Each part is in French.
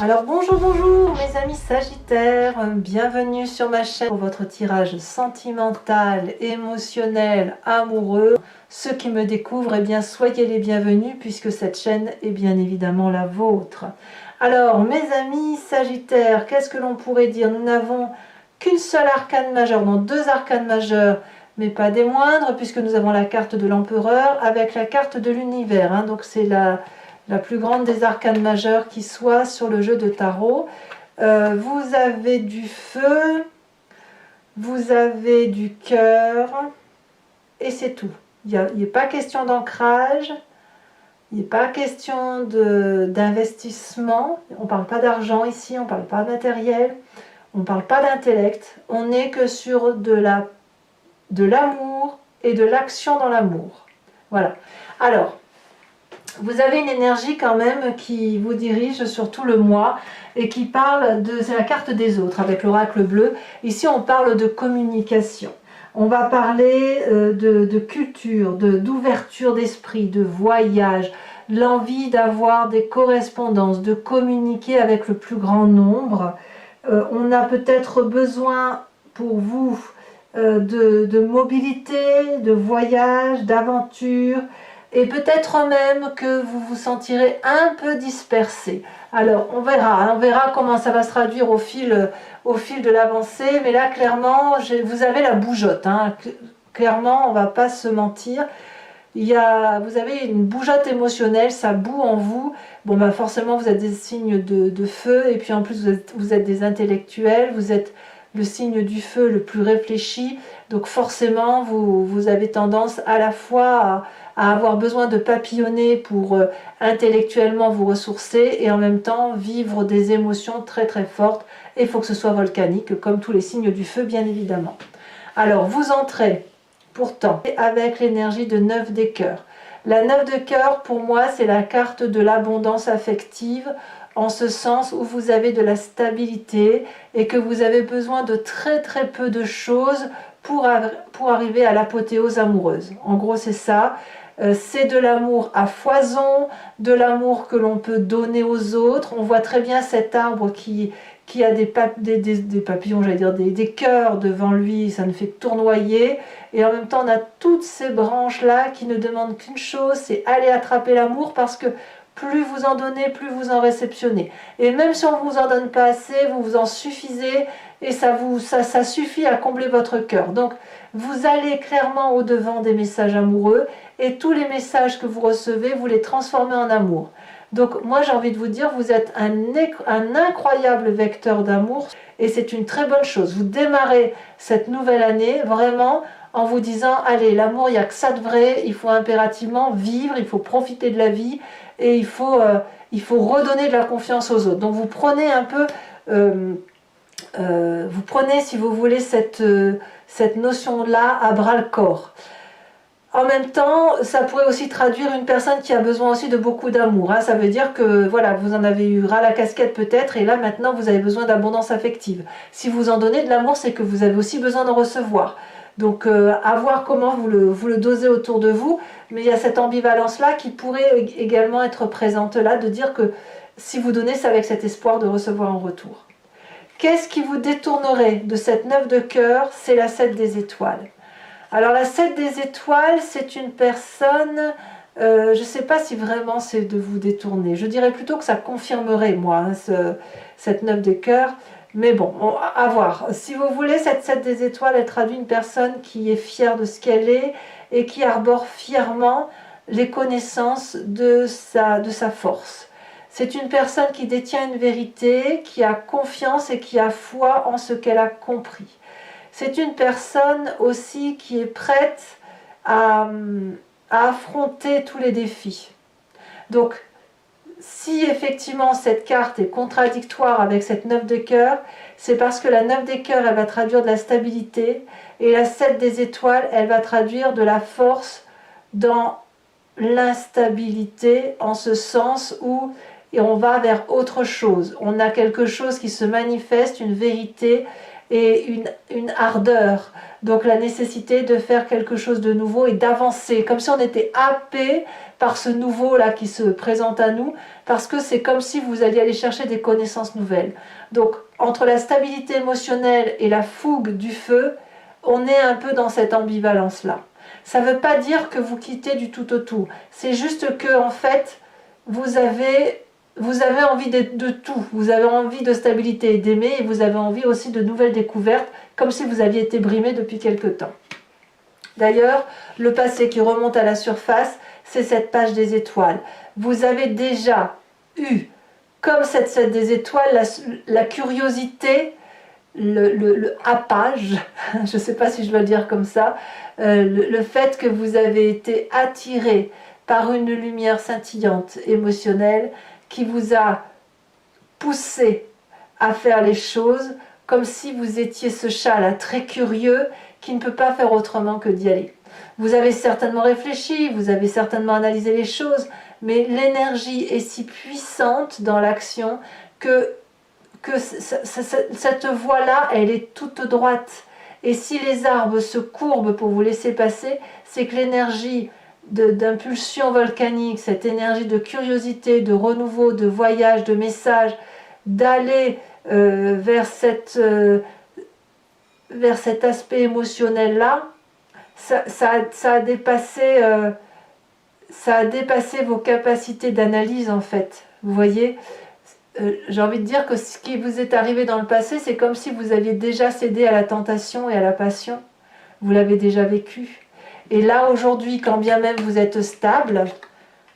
Alors bonjour mes amis Sagittaires, bienvenue sur ma chaîne pour votre tirage sentimental, émotionnel, amoureux. Ceux qui me découvrent, eh bien soyez les bienvenus puisque cette chaîne est bien évidemment la vôtre. Alors mes amis Sagittaires, qu'est-ce que l'on pourrait dire? Nous n'avons qu'une seule arcane majeure, non deux arcanes majeures, mais pas des moindres puisque nous avons la carte de l'empereur avec la carte de l'univers, donc c'est la plus grande des arcanes majeures qui soit sur le jeu de tarot. Vous avez du feu, vous avez du cœur, et c'est tout. Il n'est pas question d'ancrage, il n'est pas question d'investissement, on ne parle pas d'argent ici, on ne parle pas de matériel, on ne parle pas d'intellect, on n'est que sur de l'amour et de l'action dans l'amour. Voilà. Alors, vous avez une énergie quand même qui vous dirige sur tout le mois et qui parle de... C'est la carte des autres avec l'oracle bleu. Ici, on parle de communication. On va parler de culture, d'ouverture d'esprit, de voyage, l'envie d'avoir des correspondances, de communiquer avec le plus grand nombre. On a peut-être besoin pour vous de mobilité, de voyage, d'aventure. Et peut-être même que vous vous sentirez un peu dispersé. Alors on verra comment ça va se traduire au fil de l'avancée. Mais là clairement, vous avez la bougeotte. Clairement, on ne va pas se mentir. Vous avez une bougeotte émotionnelle, ça bout en vous. Bon ben forcément vous êtes des signes de feu. Et puis en plus vous êtes des intellectuels. Vous êtes le signe du feu le plus réfléchi. Donc forcément vous avez tendance à la fois à avoir besoin de papillonner pour intellectuellement vous ressourcer et en même temps vivre des émotions très très fortes. Et il faut que ce soit volcanique, comme tous les signes du feu bien évidemment. Alors vous entrez pourtant avec l'énergie de 9 des cœurs. La 9 de cœur pour moi c'est la carte de l'abondance affective, en ce sens où vous avez de la stabilité et que vous avez besoin de très très peu de choses pour arriver à l'apothéose amoureuse. En gros c'est ça. C'est de l'amour à foison, de l'amour que l'on peut donner aux autres. On voit très bien cet arbre qui a des papillons, j'allais dire des cœurs devant lui, ça ne fait que tournoyer. Et en même temps, on a toutes ces branches-là qui ne demandent qu'une chose, c'est aller attraper l'amour parce que plus vous en donnez, plus vous en réceptionnez. Et même si on ne vous en donne pas assez, vous vous en suffisez et ça suffit à combler votre cœur. Donc, vous allez clairement au-devant des messages amoureux et tous les messages que vous recevez, vous les transformez en amour. Donc moi j'ai envie de vous dire, vous êtes un incroyable vecteur d'amour et c'est une très bonne chose. Vous démarrez cette nouvelle année vraiment en vous disant, allez, l'amour, il n'y a que ça de vrai, il faut impérativement vivre, il faut profiter de la vie et il faut redonner de la confiance aux autres. Donc vous prenez un peu, vous prenez si vous voulez cette notion-là à bras-le-corps. En même temps, ça pourrait aussi traduire une personne qui a besoin aussi de beaucoup d'amour. Ça veut dire que voilà, vous en avez eu ras la casquette peut-être, et là maintenant vous avez besoin d'abondance affective. Si vous en donnez de l'amour, c'est que vous avez aussi besoin d'en recevoir. Donc à voir comment vous le dosez autour de vous, mais il y a cette ambivalence-là qui pourrait également être présente là, de dire que si vous donnez, c'est avec cet espoir de recevoir en retour. Qu'est-ce qui vous détournerait de cette 9 de cœur? C'est la 7 des étoiles. Alors la 7 des étoiles, c'est une personne, je ne sais pas si vraiment c'est de vous détourner. Je dirais plutôt que ça confirmerait, moi, cette 9 des cœurs. Mais bon, à voir. Si vous voulez, cette 7 des étoiles, elle traduit une personne qui est fière de ce qu'elle est et qui arbore fièrement les connaissances de sa force. C'est une personne qui détient une vérité, qui a confiance et qui a foi en ce qu'elle a compris. C'est une personne aussi qui est prête à affronter tous les défis. Donc, si effectivement cette carte est contradictoire avec cette 9 de cœur, c'est parce que la 9 des cœurs, elle va traduire de la stabilité, et la 7 des étoiles, elle va traduire de la force dans l'instabilité, en ce sens où et on va vers autre chose. On a quelque chose qui se manifeste, une vérité et une ardeur. Donc la nécessité de faire quelque chose de nouveau et d'avancer, comme si on était happé par ce nouveau-là qui se présente à nous, parce que c'est comme si vous alliez aller chercher des connaissances nouvelles. Donc entre la stabilité émotionnelle et la fougue du feu, on est un peu dans cette ambivalence-là. Ça ne veut pas dire que vous quittez du tout au tout. C'est juste que, en fait, vous avez envie de tout. Vous avez envie de stabilité et d'aimer, et vous avez envie aussi de nouvelles découvertes, comme si vous aviez été brimé depuis quelque temps. D'ailleurs, le passé qui remonte à la surface, c'est cette page des étoiles. Vous avez déjà eu, comme cette des étoiles, la curiosité, le happage, je ne sais pas si je dois le dire comme ça, le fait que vous avez été attiré par une lumière scintillante, émotionnelle, qui vous a poussé à faire les choses comme si vous étiez ce chat-là très curieux qui ne peut pas faire autrement que d'y aller. Vous avez certainement réfléchi, vous avez certainement analysé les choses, mais l'énergie est si puissante dans l'action que cette voie-là, elle est toute droite. Et si les arbres se courbent pour vous laisser passer, c'est que l'énergie d'impulsion volcanique, cette énergie de curiosité, de renouveau, de voyage, de message, d'aller vers cet aspect émotionnel-là, ça a dépassé vos capacités d'analyse en fait. Vous voyez, j'ai envie de dire que ce qui vous est arrivé dans le passé, c'est comme si vous aviez déjà cédé à la tentation et à la passion. Vous l'avez déjà vécu. Et là, aujourd'hui, quand bien même vous êtes stable,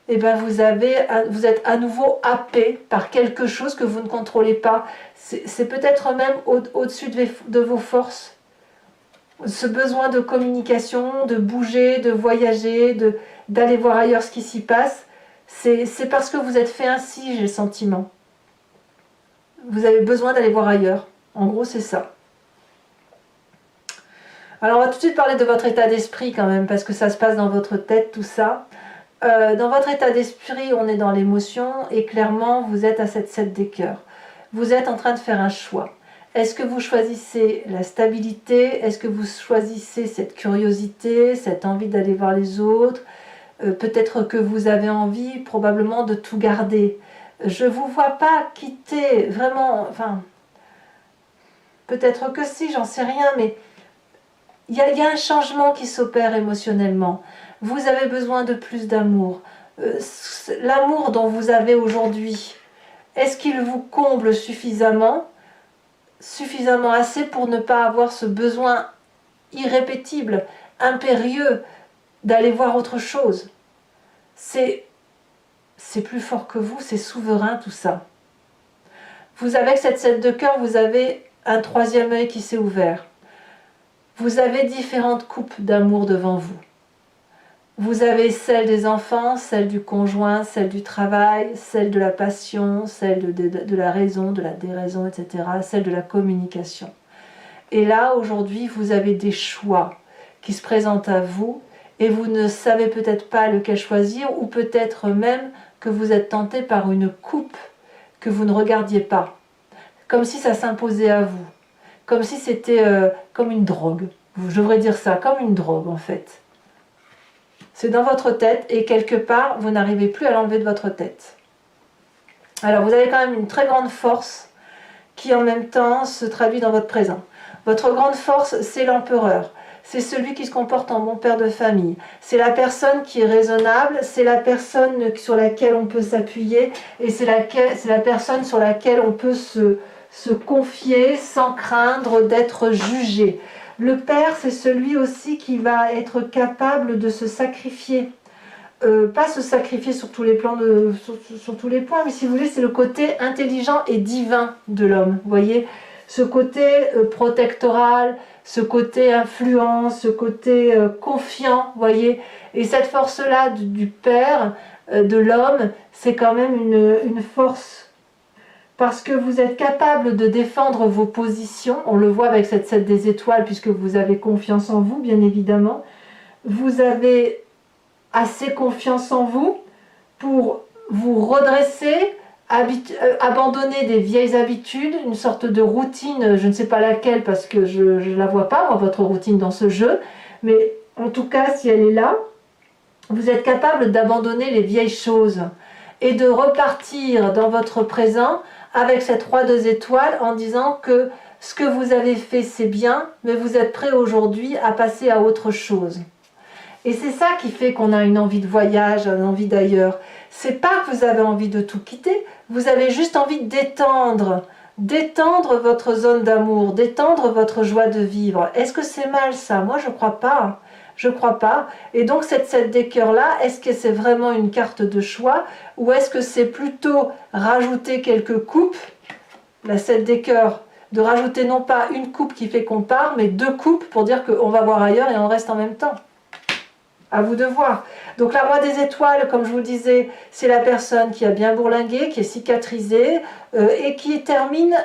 eh ben vous êtes à nouveau happé par quelque chose que vous ne contrôlez pas. C'est peut-être même au-dessus de vos forces. Ce besoin de communication, de bouger, de voyager, d'aller voir ailleurs ce qui s'y passe, c'est parce que vous êtes fait ainsi, j'ai le sentiment. Vous avez besoin d'aller voir ailleurs. En gros, c'est ça. Alors, on va tout de suite parler de votre état d'esprit quand même, parce que ça se passe dans votre tête, tout ça. Dans votre état d'esprit, on est dans l'émotion, et clairement, vous êtes à cette 7 des cœurs. Vous êtes en train de faire un choix. Est-ce que vous choisissez la stabilité? Est-ce que vous choisissez cette curiosité, cette envie d'aller voir les autres? Peut-être que vous avez envie, probablement, de tout garder. Je ne vous vois pas quitter, vraiment, enfin, peut-être que si, j'en sais rien, mais il y a un changement qui s'opère émotionnellement. Vous avez besoin de plus d'amour. L'amour dont vous avez aujourd'hui, est-ce qu'il vous comble suffisamment assez pour ne pas avoir ce besoin irrépétible, impérieux, d'aller voir autre chose? C'est plus fort que vous, c'est souverain tout ça. Vous avez cette 7 de cœur, vous avez un troisième œil qui s'est ouvert. Vous avez différentes coupes d'amour devant vous. Vous avez celle des enfants, celle du conjoint, celle du travail, celle de la passion, celle de la raison, de la déraison, etc., celle de la communication. Et là, aujourd'hui, vous avez des choix qui se présentent à vous et vous ne savez peut-être pas lequel choisir, ou peut-être même que vous êtes tenté par une coupe que vous ne regardiez pas, comme si ça s'imposait à vous, comme si c'était comme une drogue. Je devrais dire ça, comme une drogue en fait. C'est dans votre tête et quelque part, vous n'arrivez plus à l'enlever de votre tête. Alors vous avez quand même une très grande force qui en même temps se traduit dans votre présent. Votre grande force, c'est l'empereur. C'est celui qui se comporte en bon père de famille. C'est la personne qui est raisonnable, c'est la personne sur laquelle on peut s'appuyer et c'est la personne sur laquelle on peut se confier sans craindre d'être jugé. Le père, c'est celui aussi qui va être capable de se sacrifier. Pas se sacrifier sur tous les plans, sur tous les points, mais si vous voulez, c'est le côté intelligent et divin de l'homme. Vous voyez, ce côté protectoral, ce côté influence, ce côté confiant, vous voyez. Et cette force-là du père, de l'homme, c'est quand même une force. Parce que vous êtes capable de défendre vos positions, on le voit avec cette 7 des étoiles, puisque vous avez confiance en vous, bien évidemment. Vous avez assez confiance en vous pour vous redresser abandonner des vieilles habitudes, une sorte de routine, je ne sais pas laquelle parce que je ne la vois pas, moi, votre routine dans ce jeu, mais en tout cas, si elle est là, vous êtes capable d'abandonner les vieilles choses et de repartir dans votre présent avec cette roi 2 étoiles en disant que ce que vous avez fait c'est bien, mais vous êtes prêt aujourd'hui à passer à autre chose. Et c'est ça qui fait qu'on a une envie de voyage, une envie d'ailleurs. C'est pas que vous avez envie de tout quitter, vous avez juste envie d'étendre votre zone d'amour, d'étendre votre joie de vivre. Est-ce que c'est mal ça? Moi je crois pas. Je crois pas. Et donc cette 7 des cœurs là, est-ce que c'est vraiment une carte de choix ou est-ce que c'est plutôt rajouter quelques coupes, la 7 des cœurs, de rajouter non pas une coupe qui fait qu'on part, mais 2 coupes pour dire qu'on va voir ailleurs et on reste en même temps. À vous de voir. Donc la roi des étoiles, comme je vous disais, c'est la personne qui a bien bourlingué, qui est cicatrisée et qui termine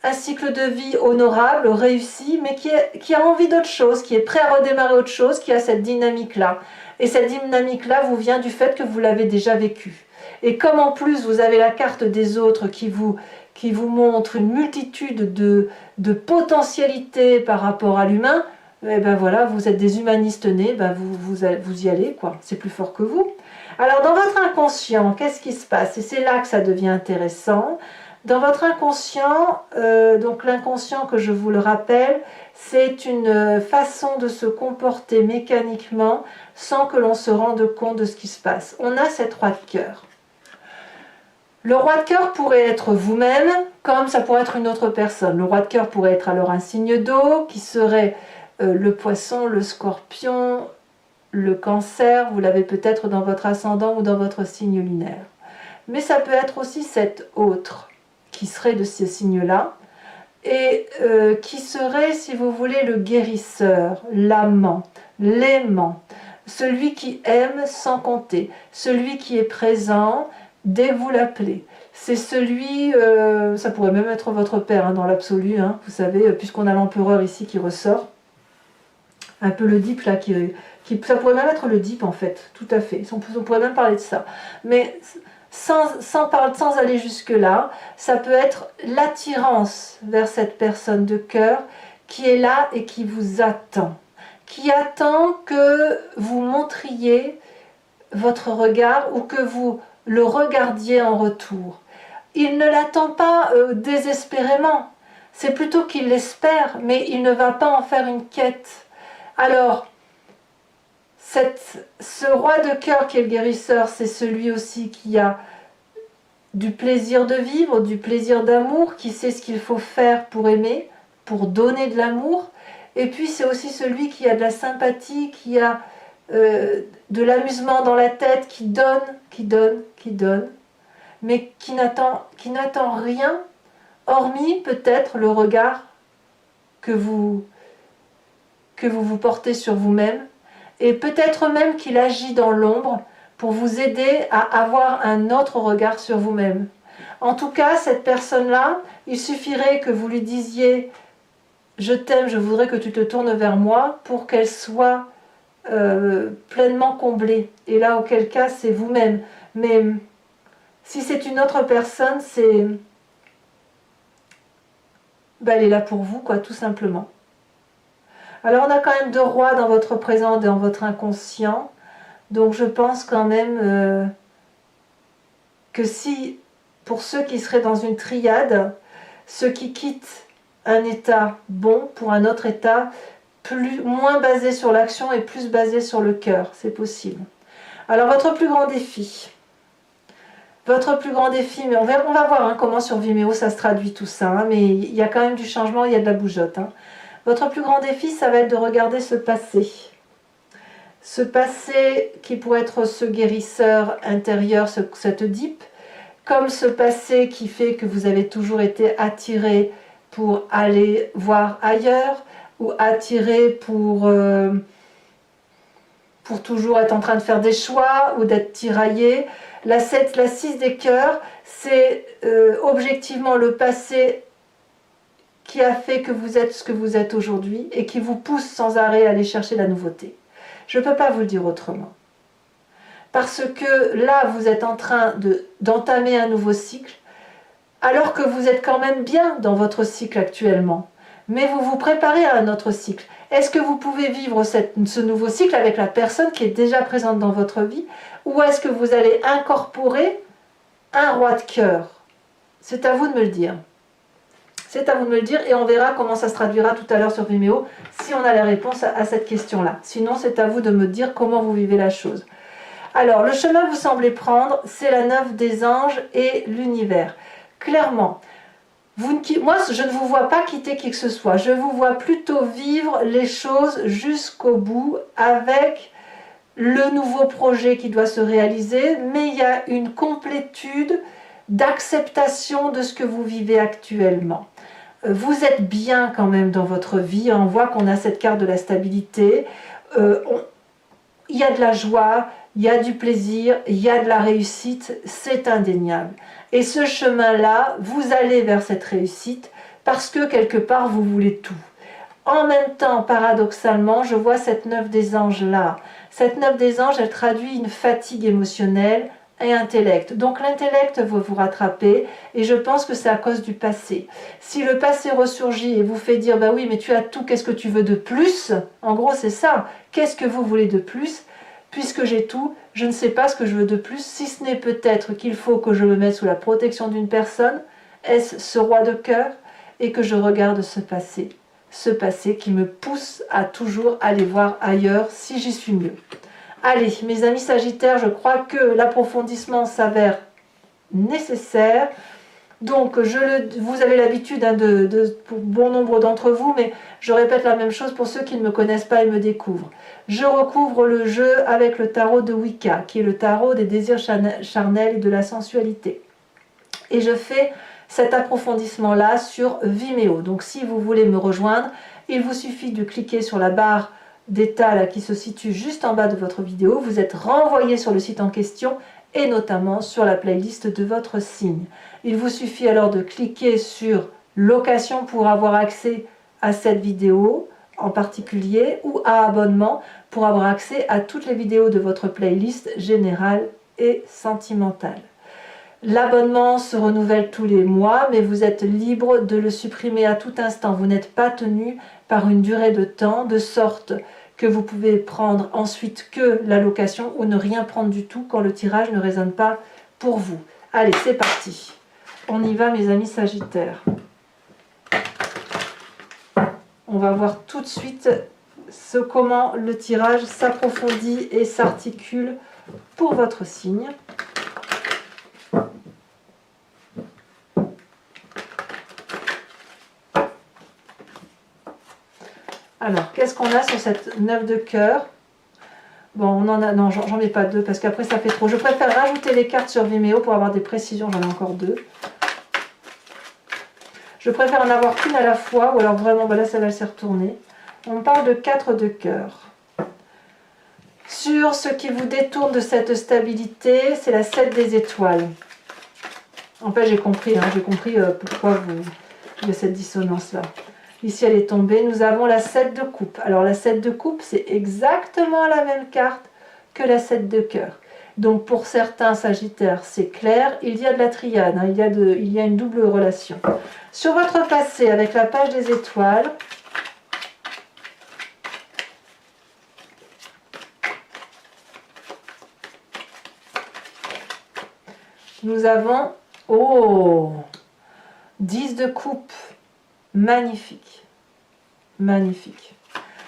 un cycle de vie honorable, réussi, mais qui a envie d'autre chose, qui est prêt à redémarrer autre chose, qui a cette dynamique-là. Et cette dynamique-là vous vient du fait que vous l'avez déjà vécue. Et comme en plus vous avez la carte des autres qui vous montre une multitude de potentialités par rapport à l'humain, et ben voilà, vous êtes des humanistes nés, ben vous y allez, quoi. C'est plus fort que vous. Alors dans votre inconscient, qu'est-ce qui se passe? Et c'est là que ça devient intéressant. Dans votre inconscient, donc l'inconscient que je vous le rappelle, c'est une façon de se comporter mécaniquement sans que l'on se rende compte de ce qui se passe. On a cette roi de cœur. Le roi de cœur pourrait être vous-même, comme ça pourrait être une autre personne. Le roi de cœur pourrait être alors un signe d'eau, qui serait le poisson, le scorpion, le cancer, vous l'avez peut-être dans votre ascendant ou dans votre signe lunaire. Mais ça peut être aussi cet autre, qui serait de ces signes-là, et qui serait, si vous voulez, le guérisseur, l'amant, l'aimant, celui qui aime sans compter, celui qui est présent dès que vous l'appelez. C'est celui, ça pourrait même être votre père hein, dans l'absolu, hein, vous savez, puisqu'on a l'empereur ici qui ressort, un peu le Deep là, ça pourrait même être le Deep en fait, tout à fait, on pourrait même parler de ça. Mais sans aller jusque-là, ça peut être l'attirance vers cette personne de cœur qui est là et qui vous attend. Qui attend que vous montriez votre regard ou que vous le regardiez en retour. Il ne l'attend pas désespérément, c'est plutôt qu'il l'espère, mais il ne va pas en faire une quête. Alors, ce roi de cœur qui est le guérisseur, c'est celui aussi qui a du plaisir de vivre, du plaisir d'amour, qui sait ce qu'il faut faire pour aimer, pour donner de l'amour. Et puis c'est aussi celui qui a de la sympathie, qui a de l'amusement dans la tête, qui donne, mais qui n'attend rien, hormis peut-être le regard que vous portez sur vous-même, et peut-être même qu'il agit dans l'ombre pour vous aider à avoir un autre regard sur vous-même. En tout cas, cette personne-là, il suffirait que vous lui disiez « Je t'aime, je voudrais que tu te tournes vers moi » pour qu'elle soit pleinement comblée. Et là, auquel cas, c'est vous-même. Mais si c'est une autre personne, elle est là pour vous, quoi, tout simplement. Alors, on a quand même 2 rois dans votre présent, dans votre inconscient. Donc, je pense quand même que si, pour ceux qui seraient dans une triade, ceux qui quittent un état bon pour un autre état, moins basé sur l'action et plus basé sur le cœur, c'est possible. Alors, votre plus grand défi, mais on va voir hein, comment sur Vimeo ça se traduit tout ça, hein, mais il y a quand même du changement, il y a de la bougeotte. Hein. Votre plus grand défi, ça va être de regarder ce passé. Ce passé qui pourrait être ce guérisseur intérieur, cette Deep, comme ce passé qui fait que vous avez toujours été attiré pour aller voir ailleurs, ou attiré pour toujours être en train de faire des choix, ou d'être tiraillé. La 6 des cœurs, c'est objectivement le passé qui a fait que vous êtes ce que vous êtes aujourd'hui et qui vous pousse sans arrêt à aller chercher la nouveauté. Je ne peux pas vous le dire autrement. Parce que là, vous êtes en train d'entamer un nouveau cycle, alors que vous êtes quand même bien dans votre cycle actuellement. Mais vous vous préparez à un autre cycle. Est-ce que vous pouvez vivre ce nouveau cycle avec la personne qui est déjà présente dans votre vie, ou est-ce que vous allez incorporer un roi de cœur? C'est à vous de me le dire. C'est à vous de me le dire et on verra comment ça se traduira tout à l'heure sur Vimeo si on a la réponse à cette question-là. Sinon, c'est à vous de me dire comment vous vivez la chose. Alors, le chemin que vous semblez prendre, c'est la 9 des anges et l'univers. Clairement, moi, je ne vous vois pas quitter qui que ce soit. Je vous vois plutôt vivre les choses jusqu'au bout avec le nouveau projet qui doit se réaliser, mais il y a une complétude d'acceptation de ce que vous vivez actuellement. Vous êtes bien quand même dans votre vie, on voit qu'on a cette carte de la stabilité, il y a de la joie, il y a du plaisir, il y a de la réussite, c'est indéniable. Et ce chemin-là, vous allez vers cette réussite parce que quelque part vous voulez tout. En même temps, paradoxalement, je vois cette 9 des anges là. Cette 9 des anges, elle traduit une fatigue émotionnelle et intellect. Donc l'intellect va vous rattraper et je pense que c'est à cause du passé. Si le passé ressurgit et vous fait dire bah oui mais tu as tout, qu'est-ce que tu veux de plus? En gros c'est ça, qu'est-ce que vous voulez de plus? Puisque j'ai tout, je ne sais pas ce que je veux de plus, si ce n'est peut-être qu'il faut que je me mette sous la protection d'une personne, est-ce ce roi de cœur, et que je regarde ce passé qui me pousse à toujours aller voir ailleurs si j'y suis mieux. Allez, mes amis Sagittaires, je crois que l'approfondissement s'avère nécessaire. Donc, vous avez l'habitude pour bon nombre d'entre vous, mais je répète la même chose pour ceux qui ne me connaissent pas et me découvrent. Je recouvre le jeu avec le tarot de Wicca, qui est le tarot des désirs charnels et de la sensualité. Et je fais cet approfondissement-là sur Vimeo. Donc, si vous voulez me rejoindre, il vous suffit de cliquer sur la barre d'état qui se situe juste en bas de votre vidéo. Vous êtes renvoyé sur le site en question et notamment sur la playlist de votre signe. Il vous suffit alors de cliquer sur location pour avoir accès à cette vidéo en particulier ou à abonnement pour avoir accès à toutes les vidéos de votre playlist générale et sentimentale. L'abonnement se renouvelle tous les mois, mais vous êtes libre de le supprimer à tout instant. Vous n'êtes pas tenu par une durée de temps, de sorte que vous pouvez prendre ensuite que la location ou ne rien prendre du tout quand le tirage ne résonne pas pour vous. Allez, c'est parti. On y va, mes amis Sagittaires. On va voir tout de suite comment le tirage s'approfondit et s'articule pour votre signe. Alors, qu'est-ce qu'on a sur cette 9 de cœur? Bon, on en a... Non, j'en mets pas deux parce qu'après ça fait trop. Je préfère rajouter les cartes sur Vimeo pour avoir des précisions. J'en ai encore deux. Je préfère en avoir qu'une à la fois ou alors vraiment, ben là, ça va se retourner. On parle de 4 de cœur. Sur ce qui vous détourne de cette stabilité, c'est la 7 des étoiles. En fait, j'ai compris pourquoi il y a cette dissonance-là. Ici, elle est tombée. Nous avons la 7 de coupe. Alors, la 7 de coupe, c'est exactement la même carte que la 7 de cœur. Donc, pour certains Sagittaires, c'est clair. Il y a de la triade. Hein, il y a une double relation. Sur votre passé, avec la page des étoiles, nous avons... Oh 10 de coupe. Magnifique, magnifique.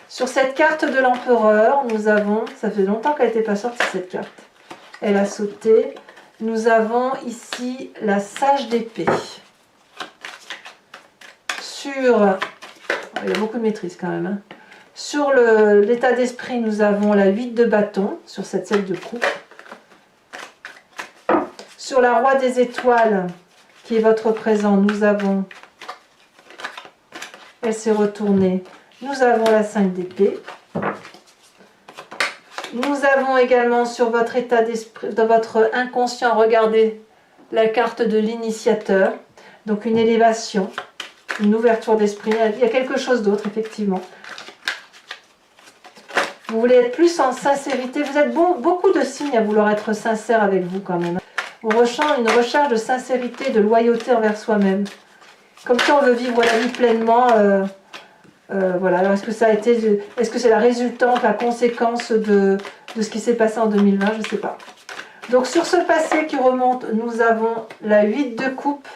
Sur cette carte de l'empereur, nous avons, ça fait longtemps qu'elle n'était pas sortie cette carte, elle a sauté, nous avons ici la sage d'épée. Il y a beaucoup de maîtrise quand même. Hein. Sur l'état d'esprit, nous avons la 8 de bâton, sur cette 7 de coupe. Sur la roi des étoiles, qui est votre présent, nous avons... Elle s'est retournée. Nous avons la 5 d'épée. Nous avons également sur votre état d'esprit, dans votre inconscient, regardez la carte de l'initiateur. Donc une élévation, une ouverture d'esprit. Il y a quelque chose d'autre, effectivement. Vous voulez être plus en sincérité. Vous êtes beaucoup de signes à vouloir être sincère avec vous quand même. On ressent une recherche de sincérité, de loyauté envers soi-même. Comme si on veut vivre la vie pleinement. Voilà. Alors est-ce que ça a été, est-ce que c'est la résultante, la conséquence de ce qui s'est passé en 2020? Je ne sais pas. Donc sur ce passé qui remonte, nous avons la 8 de coupe.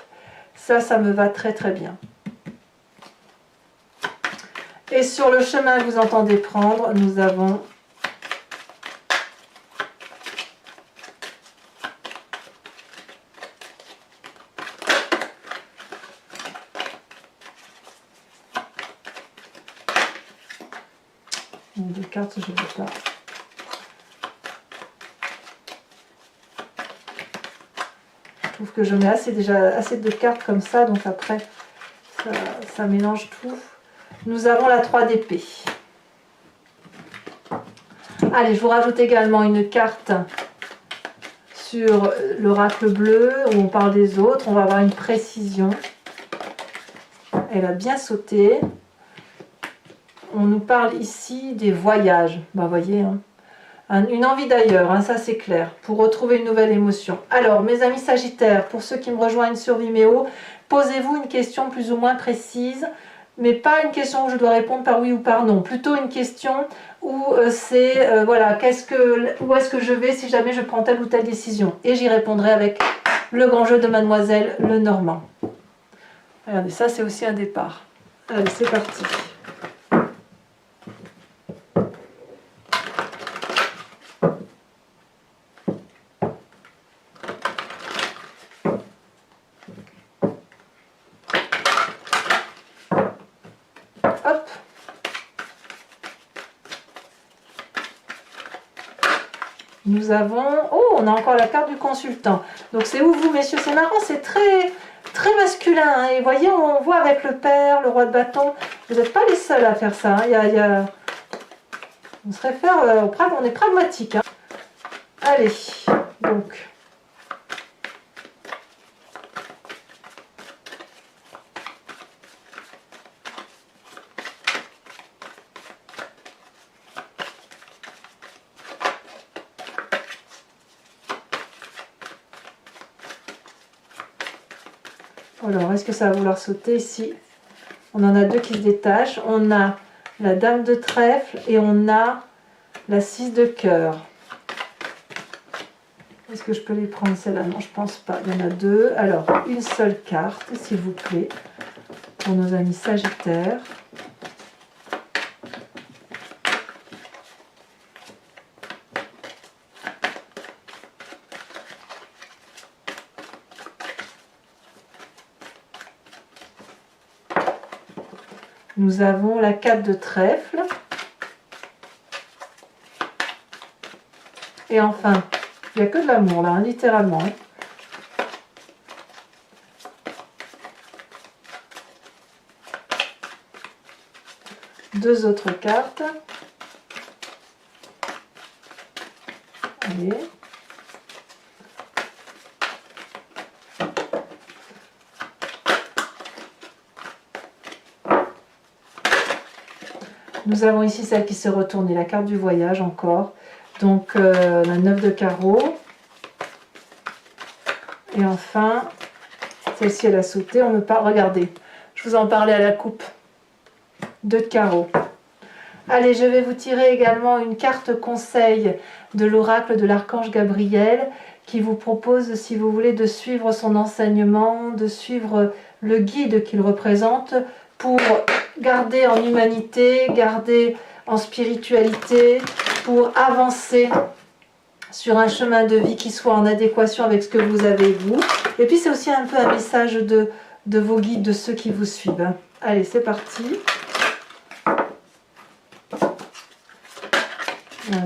Ça me va très très bien. Et sur le chemin que vous entendez prendre, nous avons deux cartes, je ne veux pas. Je trouve que je mets déjà assez de cartes comme ça, donc après ça mélange tout. Nous avons la 3 d'épée. Allez, je vous rajoute également une carte sur l'oracle bleu où on parle des autres. On va avoir une précision. Elle a bien sauté. On nous parle ici des voyages. Bah, voyez, hein. Une envie d'ailleurs, hein, ça c'est clair, pour retrouver une nouvelle émotion. Alors, mes amis Sagittaires, pour ceux qui me rejoignent sur Vimeo, posez-vous une question plus ou moins précise, mais pas une question où je dois répondre par oui ou par non. Plutôt une question où c'est, voilà, où est-ce que je vais si jamais je prends telle ou telle décision. Et j'y répondrai avec le grand jeu de Mademoiselle Lenormand. Regardez, ça c'est aussi un départ. Allez, c'est parti. Hop. Nous avons... Oh, on a encore la carte du consultant. Donc c'est où vous, messieurs? C'est marrant, c'est très masculin. Hein. Et voyez, on voit avec le père, le roi de bâton. Vous n'êtes pas les seuls à faire ça. Hein. On se réfère... on est pragmatique. Hein. Allez, donc... Alors, est-ce que ça va vouloir sauter ici? On en a deux qui se détachent. On a la dame de trèfle et on a la 6 de cœur. Est-ce que je peux les prendre celle-là? Non, je pense pas. Il y en a deux. Alors, une seule carte, s'il vous plaît, pour nos amis Sagittaires. Nous avons la 4 de trèfle. Et enfin, il n'y a que de l'amour là, hein, littéralement. Hein. Deux autres cartes. Allez. Nous avons ici celle qui s'est retournée, la carte du voyage encore. Donc la 9 de carreau. Et enfin, celle-ci elle a sauté. On me parle, regardez, je vous en parlais à la coupe. 2 de carreau. Allez, je vais vous tirer également une carte conseil de l'oracle de l'archange Gabriel qui vous propose, si vous voulez, de suivre son enseignement, de suivre le guide qu'il représente pour garder en humanité, garder en spiritualité, pour avancer sur un chemin de vie qui soit en adéquation avec ce que vous avez vous. Et puis c'est aussi un peu un message de vos guides, de ceux qui vous suivent. Allez, c'est parti.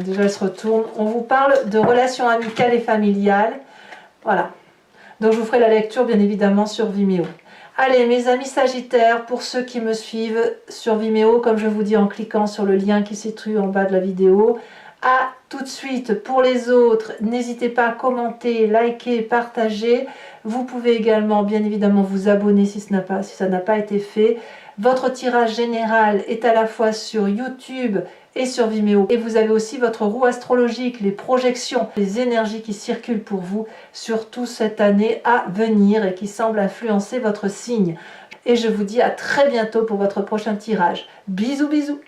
Déjà, elle se retourne. On vous parle de relations amicales et familiales. Voilà. Donc, je vous ferai la lecture, bien évidemment, sur Vimeo. Allez, mes amis Sagittaires, pour ceux qui me suivent sur Vimeo, comme je vous dis en cliquant sur le lien qui se trouve en bas de la vidéo, à tout de suite. Pour les autres, n'hésitez pas à commenter, liker, partager. Vous pouvez également, bien évidemment, vous abonner si ça n'a pas été fait. Votre tirage général est à la fois sur YouTube et sur Vimeo. Et vous avez aussi votre roue astrologique, les projections, les énergies qui circulent pour vous, surtout cette année à venir et qui semblent influencer votre signe. Et je vous dis à très bientôt pour votre prochain tirage. Bisous bisous.